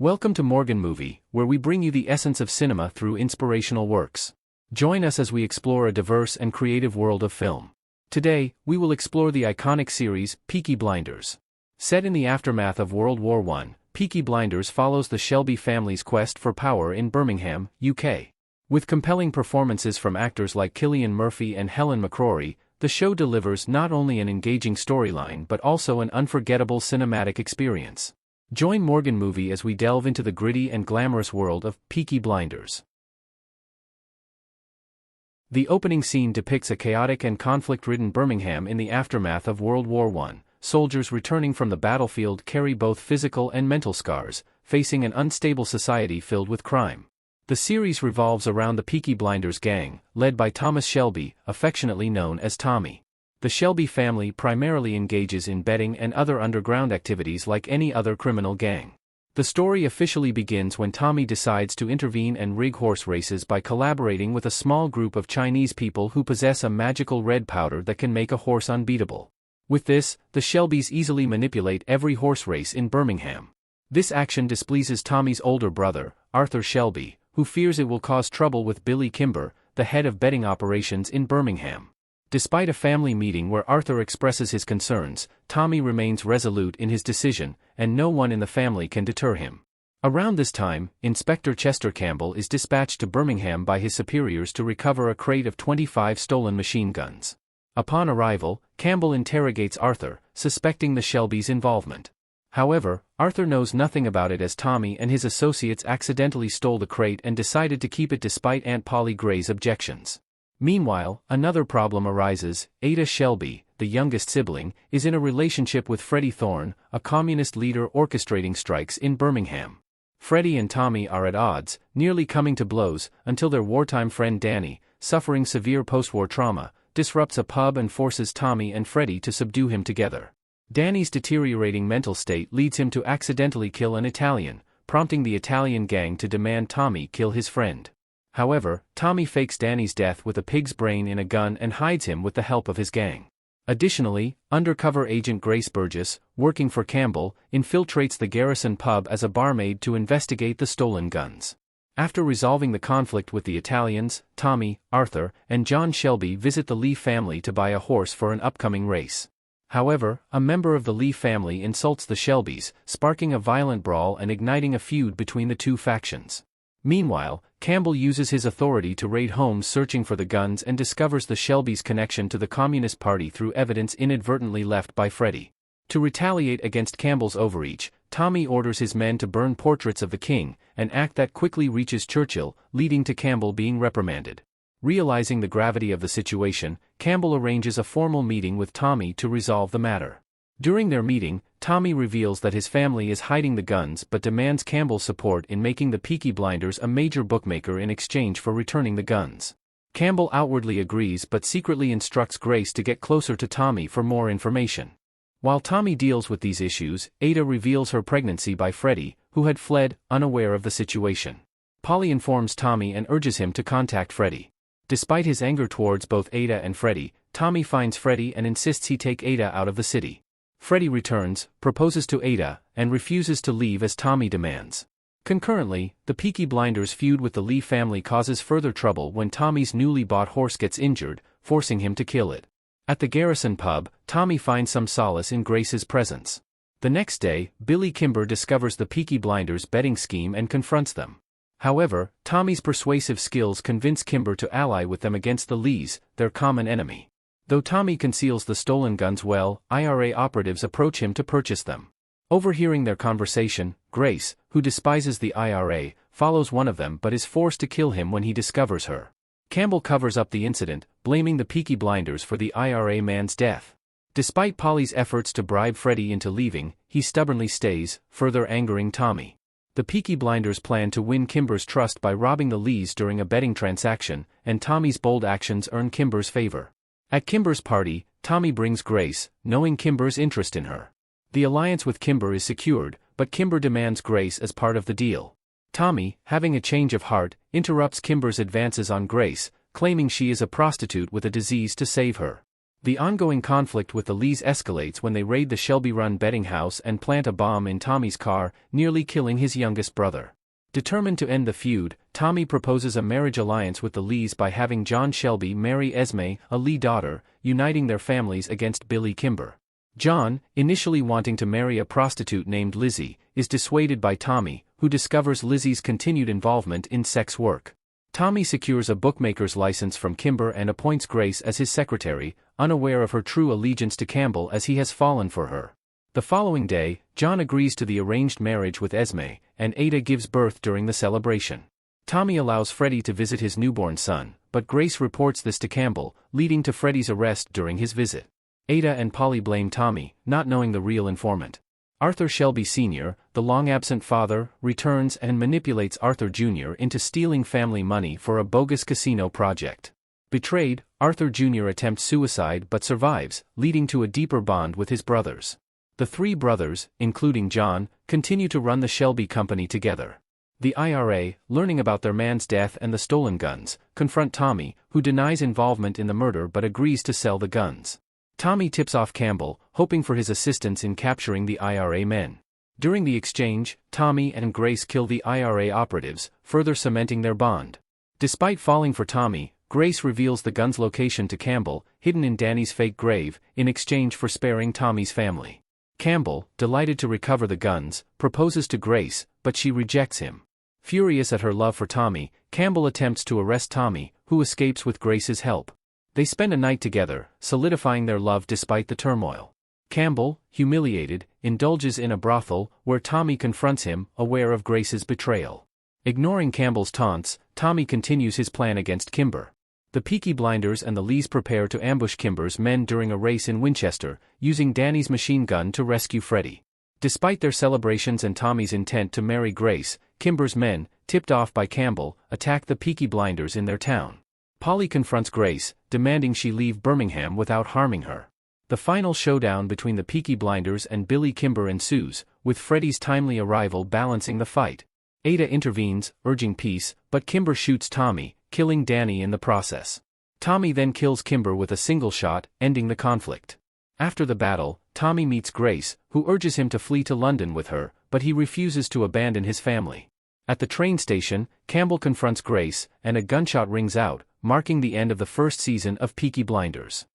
Welcome to Morgan Movie, where we bring you the essence of cinema through inspirational works. Join us as we explore a diverse and creative world of film. Today, we will explore the iconic series, Peaky Blinders. Set in the aftermath of World War I, Peaky Blinders follows the Shelby family's quest for power in Birmingham, UK. With compelling performances from actors like Cillian Murphy and Helen McCrory, the show delivers not only an engaging storyline but also an unforgettable cinematic experience. Join Morgan Movie as we delve into the gritty and glamorous world of Peaky Blinders. The opening scene depicts a chaotic and conflict-ridden Birmingham in the aftermath of World War I. Soldiers returning from the battlefield carry both physical and mental scars, facing an unstable society filled with crime. The series revolves around the Peaky Blinders gang, led by Thomas Shelby, affectionately known as Tommy. The Shelby family primarily engages in betting and other underground activities like any other criminal gang. The story officially begins when Tommy decides to intervene and rig horse races by collaborating with a small group of Chinese people who possess a magical red powder that can make a horse unbeatable. With this, the Shelbys easily manipulate every horse race in Birmingham. This action displeases Tommy's older brother, Arthur Shelby, who fears it will cause trouble with Billy Kimber, the head of betting operations in Birmingham. Despite a family meeting where Arthur expresses his concerns, Tommy remains resolute in his decision, and no one in the family can deter him. Around this time, Inspector Chester Campbell is dispatched to Birmingham by his superiors to recover a crate of 25 stolen machine guns. Upon arrival, Campbell interrogates Arthur, suspecting the Shelbys' involvement. However, Arthur knows nothing about it as Tommy and his associates accidentally stole the crate and decided to keep it despite Aunt Polly Gray's objections. Meanwhile, another problem arises. Ada Shelby, the youngest sibling, is in a relationship with Freddie Thorne, a communist leader orchestrating strikes in Birmingham. Freddie and Tommy are at odds, nearly coming to blows, until their wartime friend Danny, suffering severe post-war trauma, disrupts a pub and forces Tommy and Freddie to subdue him together. Danny's deteriorating mental state leads him to accidentally kill an Italian, prompting the Italian gang to demand Tommy kill his friend. However, Tommy fakes Danny's death with a pig's brain in a gun and hides him with the help of his gang. Additionally, undercover agent Grace Burgess, working for Campbell, infiltrates the Garrison pub as a barmaid to investigate the stolen guns. After resolving the conflict with the Italians, Tommy, Arthur, and John Shelby visit the Lee family to buy a horse for an upcoming race. However, a member of the Lee family insults the Shelbys, sparking a violent brawl and igniting a feud between the two factions. Meanwhile, Campbell uses his authority to raid homes searching for the guns and discovers the Shelbys' connection to the Communist Party through evidence inadvertently left by Freddie. To retaliate against Campbell's overreach, Tommy orders his men to burn portraits of the king, an act that quickly reaches Churchill, leading to Campbell being reprimanded. Realizing the gravity of the situation, Campbell arranges a formal meeting with Tommy to resolve the matter. During their meeting, Tommy reveals that his family is hiding the guns but demands Campbell's support in making the Peaky Blinders a major bookmaker in exchange for returning the guns. Campbell outwardly agrees but secretly instructs Grace to get closer to Tommy for more information. While Tommy deals with these issues, Ada reveals her pregnancy by Freddie, who had fled, unaware of the situation. Polly informs Tommy and urges him to contact Freddie. Despite his anger towards both Ada and Freddie, Tommy finds Freddie and insists he take Ada out of the city. Freddie returns, proposes to Ada, and refuses to leave as Tommy demands. Concurrently, the Peaky Blinders feud with the Lee family causes further trouble when Tommy's newly bought horse gets injured, forcing him to kill it. At the Garrison pub, Tommy finds some solace in Grace's presence. The next day, Billy Kimber discovers the Peaky Blinders betting scheme and confronts them. However, Tommy's persuasive skills convince Kimber to ally with them against the Lees, their common enemy. Though Tommy conceals the stolen guns well, IRA operatives approach him to purchase them. Overhearing their conversation, Grace, who despises the IRA, follows one of them but is forced to kill him when he discovers her. Campbell covers up the incident, blaming the Peaky Blinders for the IRA man's death. Despite Polly's efforts to bribe Freddie into leaving, he stubbornly stays, further angering Tommy. The Peaky Blinders plan to win Kimber's trust by robbing the Lees during a betting transaction, and Tommy's bold actions earn Kimber's favor. At Kimber's party, Tommy brings Grace, knowing Kimber's interest in her. The alliance with Kimber is secured, but Kimber demands Grace as part of the deal. Tommy, having a change of heart, interrupts Kimber's advances on Grace, claiming she is a prostitute with a disease to save her. The ongoing conflict with the Lees escalates when they raid the Shelby-run betting house and plant a bomb in Tommy's car, nearly killing his youngest brother. Determined to end the feud, Tommy proposes a marriage alliance with the Lees by having John Shelby marry Esme, a Lee daughter, uniting their families against Billy Kimber. John, initially wanting to marry a prostitute named Lizzie, is dissuaded by Tommy, who discovers Lizzie's continued involvement in sex work. Tommy secures a bookmaker's license from Kimber and appoints Grace as his secretary, unaware of her true allegiance to Campbell as he has fallen for her. The following day, John agrees to the arranged marriage with Esme, and Ada gives birth during the celebration. Tommy allows Freddie to visit his newborn son, but Grace reports this to Campbell, leading to Freddie's arrest during his visit. Ada and Polly blame Tommy, not knowing the real informant. Arthur Shelby Sr., the long-absent father, returns and manipulates Arthur Jr. into stealing family money for a bogus casino project. Betrayed, Arthur Jr. attempts suicide but survives, leading to a deeper bond with his brothers. The three brothers, including John, continue to run the Shelby company together. The IRA, learning about their man's death and the stolen guns, confront Tommy, who denies involvement in the murder but agrees to sell the guns. Tommy tips off Campbell, hoping for his assistance in capturing the IRA men. During the exchange, Tommy and Grace kill the IRA operatives, further cementing their bond. Despite falling for Tommy, Grace reveals the gun's location to Campbell, hidden in Danny's fake grave, in exchange for sparing Tommy's family. Campbell, delighted to recover the guns, proposes to Grace, but she rejects him. Furious at her love for Tommy, Campbell attempts to arrest Tommy, who escapes with Grace's help. They spend a night together, solidifying their love despite the turmoil. Campbell, humiliated, indulges in a brothel, where Tommy confronts him, aware of Grace's betrayal. Ignoring Campbell's taunts, Tommy continues his plan against Kimber. The Peaky Blinders and the Lees prepare to ambush Kimber's men during a race in Winchester, using Danny's machine gun to rescue Freddie. Despite their celebrations and Tommy's intent to marry Grace, Kimber's men, tipped off by Campbell, attack the Peaky Blinders in their town. Polly confronts Grace, demanding she leave Birmingham without harming her. The final showdown between the Peaky Blinders and Billy Kimber ensues, with Freddie's timely arrival balancing the fight. Ada intervenes, urging peace, but Kimber shoots Tommy, killing Danny in the process. Tommy then kills Kimber with a single shot, ending the conflict. After the battle, Tommy meets Grace, who urges him to flee to London with her, but he refuses to abandon his family. At the train station, Campbell confronts Grace, and a gunshot rings out, marking the end of the first season of Peaky Blinders.